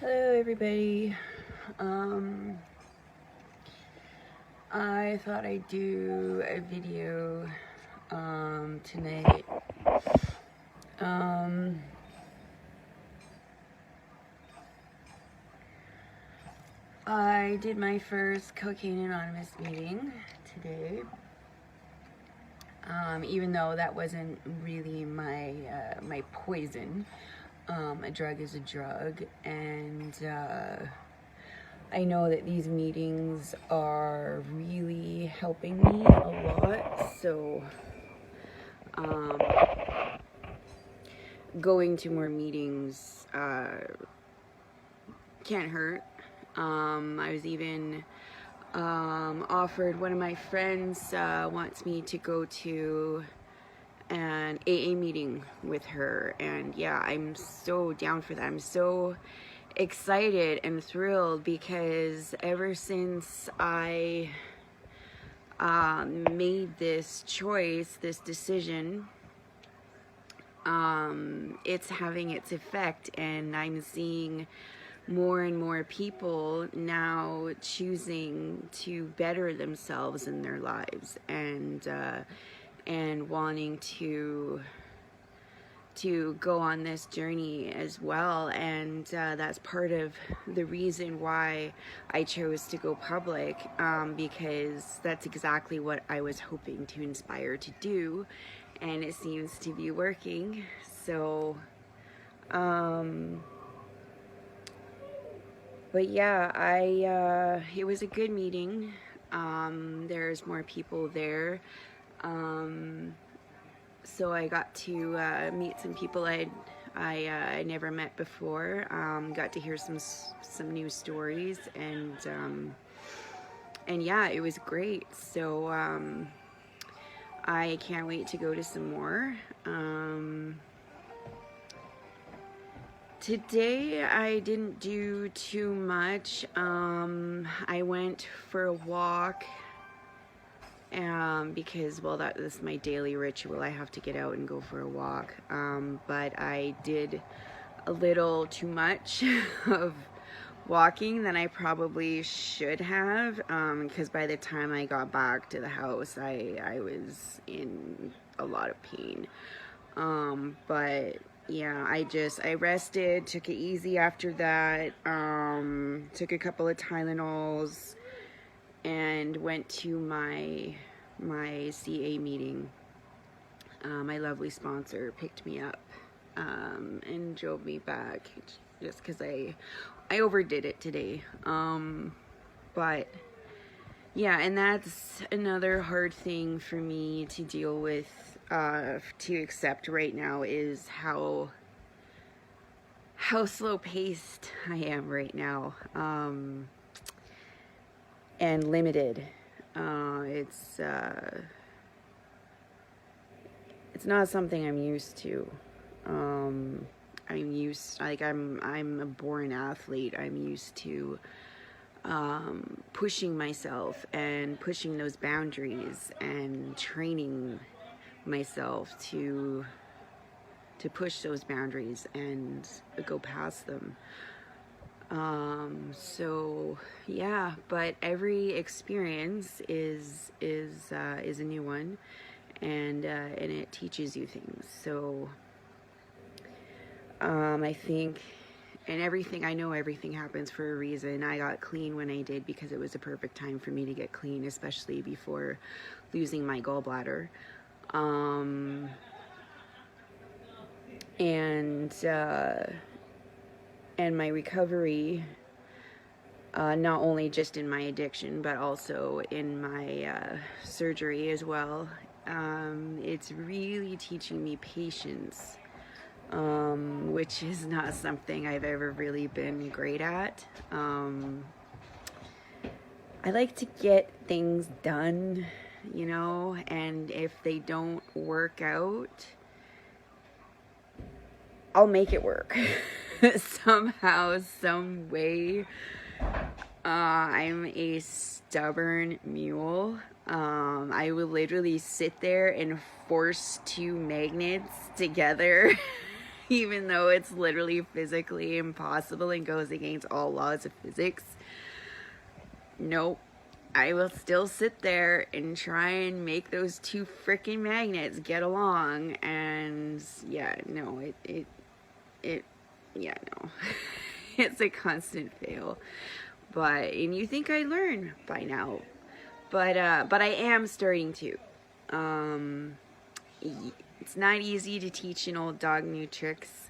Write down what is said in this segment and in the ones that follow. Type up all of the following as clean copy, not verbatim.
Hello everybody. I thought I'd do a video tonight. I did my first Cocaine Anonymous meeting today. Even though that wasn't really my my poison. A drug is a drug, and I know that these meetings are really helping me a lot, so going to more meetings can't hurt. I was even offered, one of my friends wants me to go to an AA meeting with her, and yeah, I'm so down for that. I'm so excited and thrilled because ever since I made this choice, this decision, it's having its effect, and I'm seeing more and more people now choosing to better themselves in their lives, and wanting to go on this journey as well. And that's part of the reason why I chose to go public, because that's exactly what I was hoping to inspire to do, and it seems to be working. So but yeah, it was a good meeting. There's more people there. So I got to meet some people I never met before. Got to hear some new stories, and yeah, it was great. So I can't wait to go to some more. Today I didn't do too much. I went for a walk. Because, well, that is my daily ritual. I have to get out and go for a walk. But I did a little too much of walking than I probably should have, because by the time I got back to the house, I was in a lot of pain. But yeah, I rested, took it easy after that, took a couple of Tylenols, and went to my CA meeting. My lovely sponsor picked me up and drove me back, just because I overdid it today. But yeah, and that's another hard thing for me to deal with, to accept right now, is how slow paced I am right now. And limited. It's not something I'm used to. I'm a born athlete. I'm used to pushing myself and pushing those boundaries and training myself to push those boundaries and go past them. So yeah, but every experience is a new one, and it teaches you things. So I think, and everything, I know everything happens for a reason. I got clean when I did because it was a perfect time for me to get clean, especially before losing my gallbladder. And my recovery, not only just in my addiction, but also in my surgery as well. It's really teaching me patience, which is not something I've ever really been great at. I like to get things done, and if they don't work out, I'll make it work. Somehow, some way. I'm a stubborn mule. I will literally sit there and force two magnets together even though it's literally physically impossible and goes against all laws of physics. Nope. I will still sit there and try and make those two freaking magnets get along. And yeah, no, yeah, no. It's a constant fail. And you think I learn by now. But I am starting to. It's not easy to teach an old dog new tricks,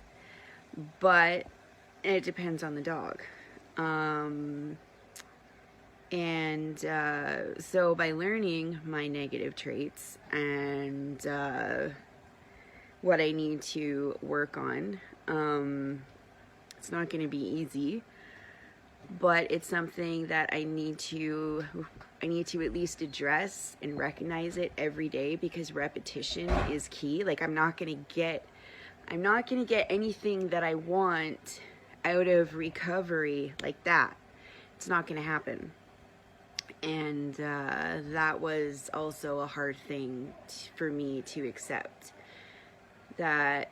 but it depends on the dog. So by learning my negative traits and what I need to work on, it's not going to be easy, but it's something that I need to at least address and recognize it every day, because repetition is key. Like, I'm not going to get anything that I want out of recovery like that. It's not going to happen. And that was also a hard thing for me to accept. That,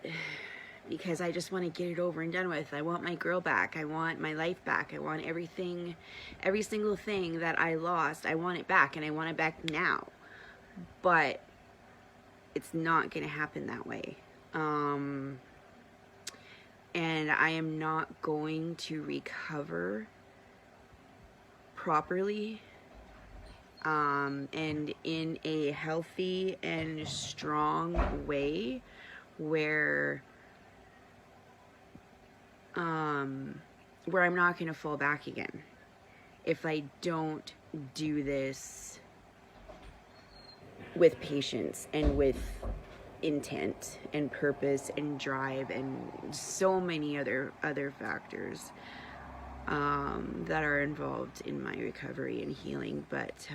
because I just want to get it over and done with. I want my girl back. I want my life back. I want everything, every single thing that I lost. I want it back, and I want it back now. But it's not going to happen that way. And I am not going to recover properly and in a healthy and strong way where I'm not going to fall back again if I don't do this with patience and with intent and purpose and drive and so many other factors that are involved in my recovery and healing. But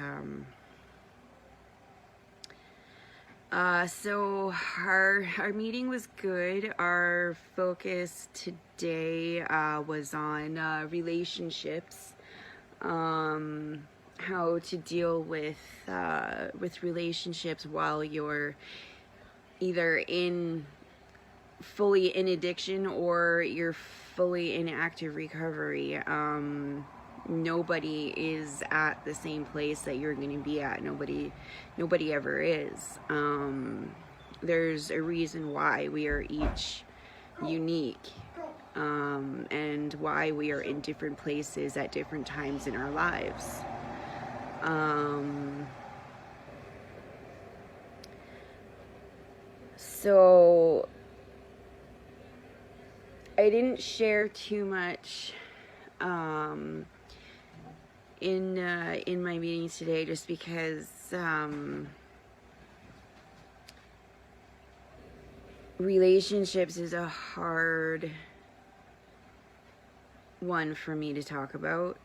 so our meeting was good. Our focus today was on relationships, how to deal with relationships while you're either fully in addiction or you're fully in active recovery. Nobody is at the same place that you're going to be at. Nobody ever is. There's a reason why we are each unique, and why we are in different places at different times in our lives. So I didn't share too much in my meetings today, just because relationships is a hard one for me to talk about,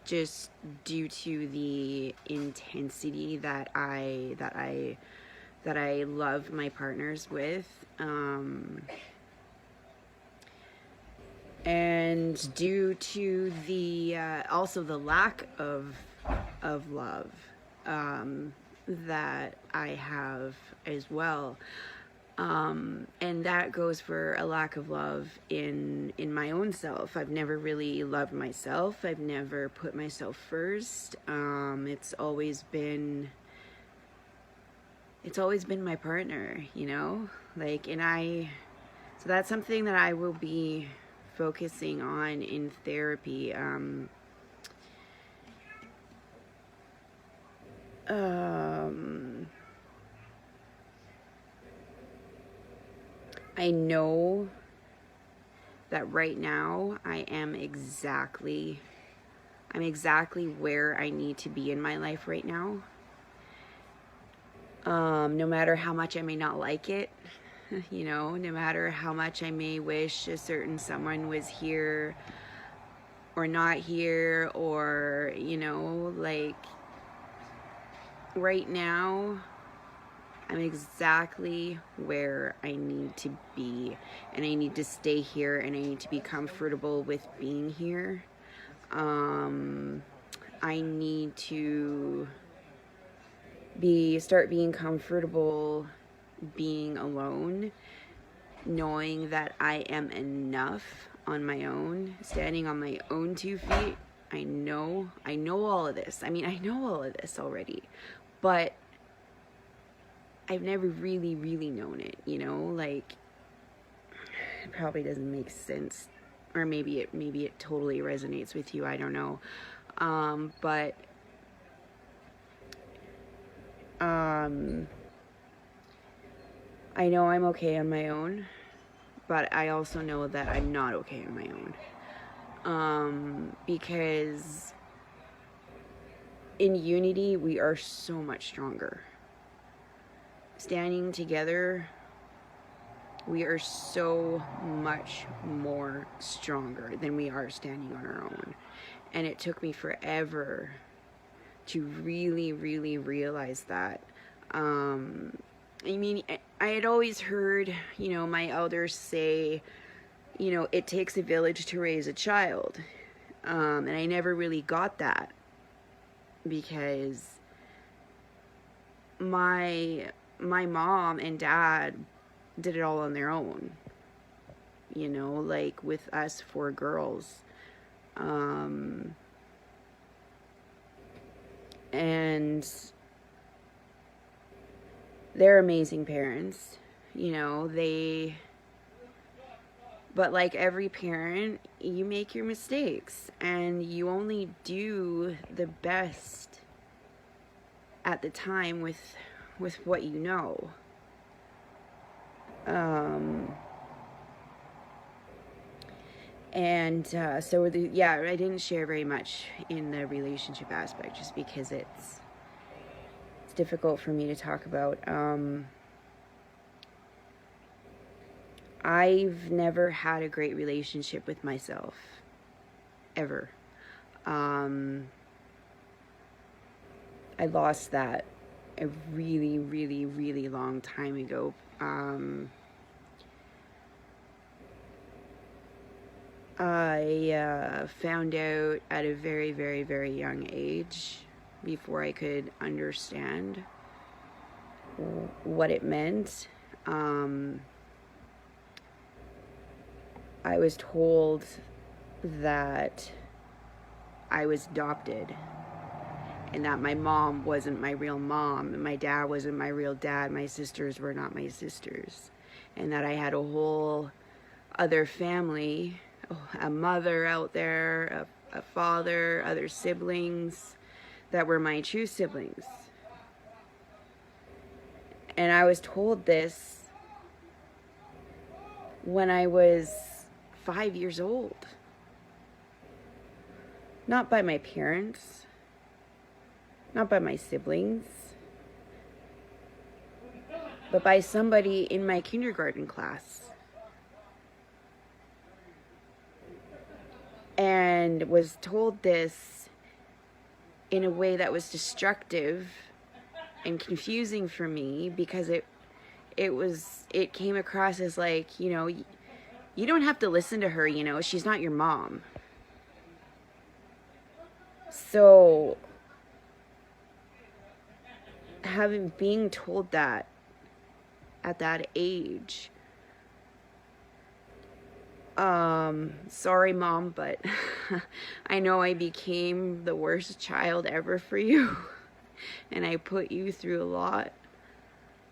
just due to the intensity that I love my partners with, and due to the also the lack of love that I have as well, and that goes for a lack of love in my own self. I've never really loved myself. I've never put myself first. It's always been my partner, you know, like, so that's something that I will be focusing on in therapy. I know that right now I'm exactly where I need to be in my life right now. No matter how much I may not like it, you know, no matter how much I may wish a certain someone was here or not here, or, you know, like, right now I'm exactly where I need to be, and I need to stay here, and I need to be comfortable with being here. I need to start being comfortable being alone, knowing that I am enough on my own, standing on my own 2 feet. I know all of this. I mean, I know all of this already, but I've never really known it, you know, like, it probably doesn't make sense, or maybe it totally resonates with you, I don't know. But I know I'm okay on my own, but I also know that I'm not okay on my own. Because in unity, we are so much stronger. Standing together, we are so much more stronger than we are standing on our own. And it took me forever to really realize that. I mean, I had always heard, you know, my elders say, you know, it takes a village to raise a child. And I never really got that, because my mom and dad did it all on their own, you know, like with us 4 girls. And they're amazing parents, you know, but like every parent, you make your mistakes, and you only do the best at the time with what you know. So I didn't share very much in the relationship aspect, just because it's difficult for me to talk about. I've never had a great relationship with myself, ever. I lost that a really long time ago. I found out at a very young age, before I could understand what it meant. I was told that I was adopted, and that my mom wasn't my real mom, and my dad wasn't my real dad, my sisters were not my sisters, and that I had a whole other family, a mother out there, a father, other siblings that were my true siblings. And I was told this when I was 5 years old. Not by my parents, not by my siblings, but by somebody in my kindergarten class. And was told this in a way that was destructive and confusing for me, because it came across as like, you know, you don't have to listen to her, you know, she's not your mom. So being told that at that age, sorry mom, but I know I became the worst child ever for you, and I put you through a lot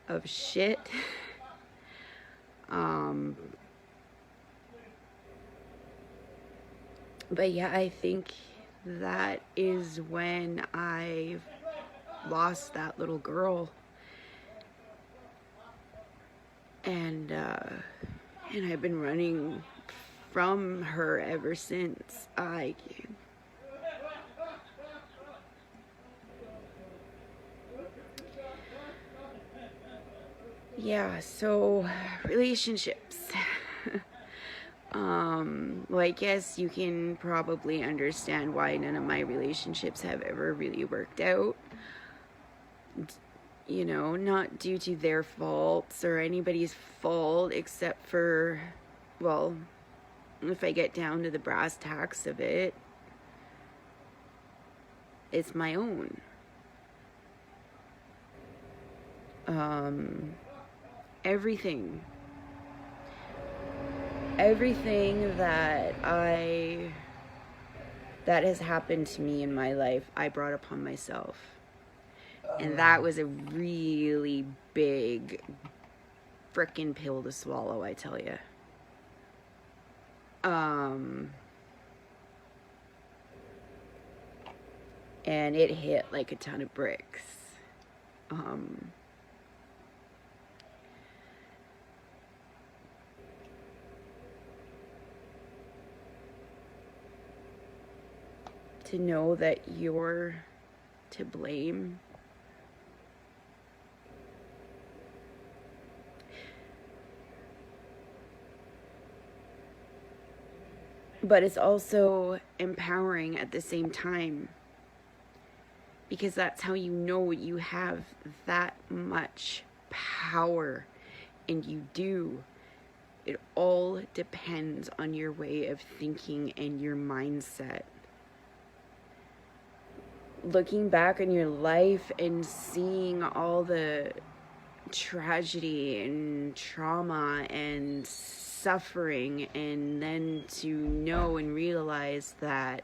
of shit. But yeah, I think that is when I lost that little girl, and I've been running from her ever since. Yeah, so relationships. Well, I guess you can probably understand why none of my relationships have ever really worked out. You know, not due to their faults or anybody's fault, except for, well, if I get down to the brass tacks of it, it's my own. everything. Everything that has happened to me in my life, I brought upon myself. And that was a really big frickin' pill to swallow, I tell you. And it hit like a ton of bricks. To know that you're to blame. But it's also empowering at the same time. Because that's how you know you have that much power. And you do. It all depends on your way of thinking and your mindset. Looking back on your life and seeing all the tragedy and trauma and suffering, and then to know and realize that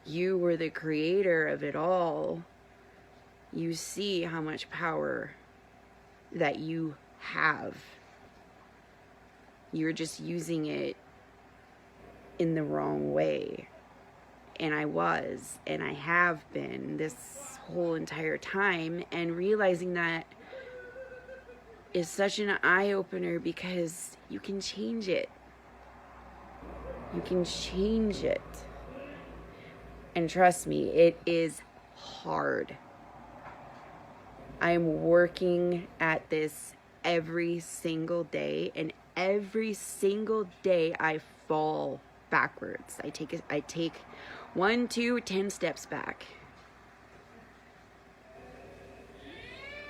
you were the creator of it all, you see how much power that you have. You're just using it in the wrong way. And I was, and I have been this whole entire time, and realizing that is such an eye-opener, because you can change it. You can change it. And trust me, it is hard. I am working at this every single day, and every single day I fall backwards. I take 1, 2, 10 steps back.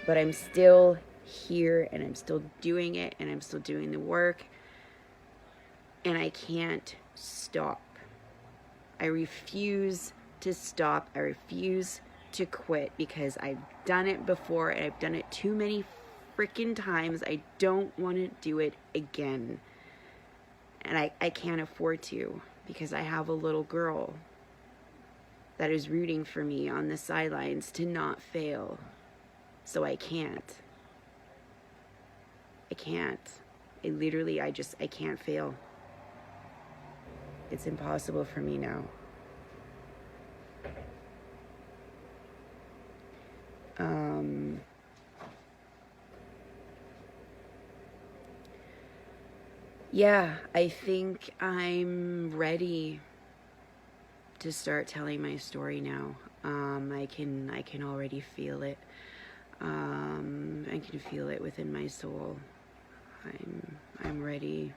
But I'm still here, and I'm still doing it, and I'm still doing the work, and I can't stop. I refuse to stop. I refuse to quit, because I've done it before, and I've done it too many freaking times. I don't want to do it again. And I can't afford to, because I have a little girl that is rooting for me on the sidelines to not fail. So I can't. I can't. I can't fail. It's impossible for me now. Yeah, I think I'm ready to start telling my story now. I can already feel it. I can feel it within my soul. I'm ready.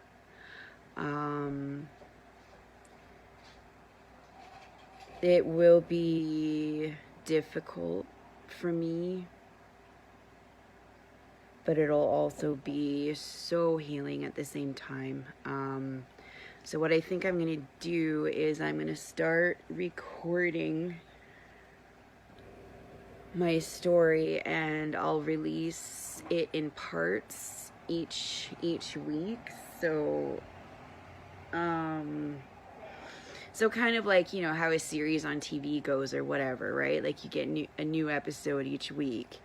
It will be difficult for me, but it'll also be so healing at the same time. So what I think I'm going to do is I'm going to start recording my story, and I'll release it in parts each week. So kind of like, how a series on TV goes or whatever, right? Like you get a new episode each week.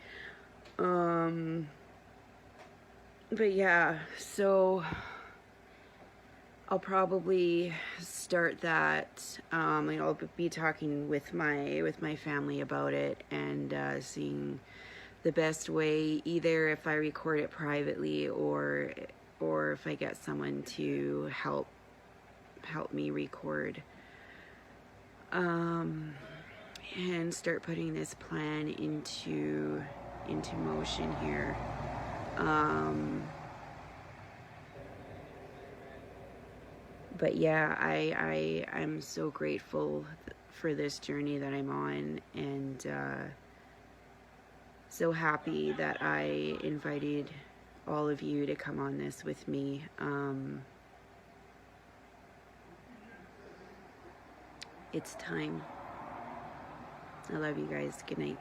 But yeah, so I'll probably start that. I'll be talking with my family about it, and seeing the best way, either if I record it privately or if I get someone to help me record, and start putting this plan into motion here. But yeah, I'm so grateful for this journey that I'm on, and so happy that I invited all of you to come on this with me. It's time. I love you guys. Good night.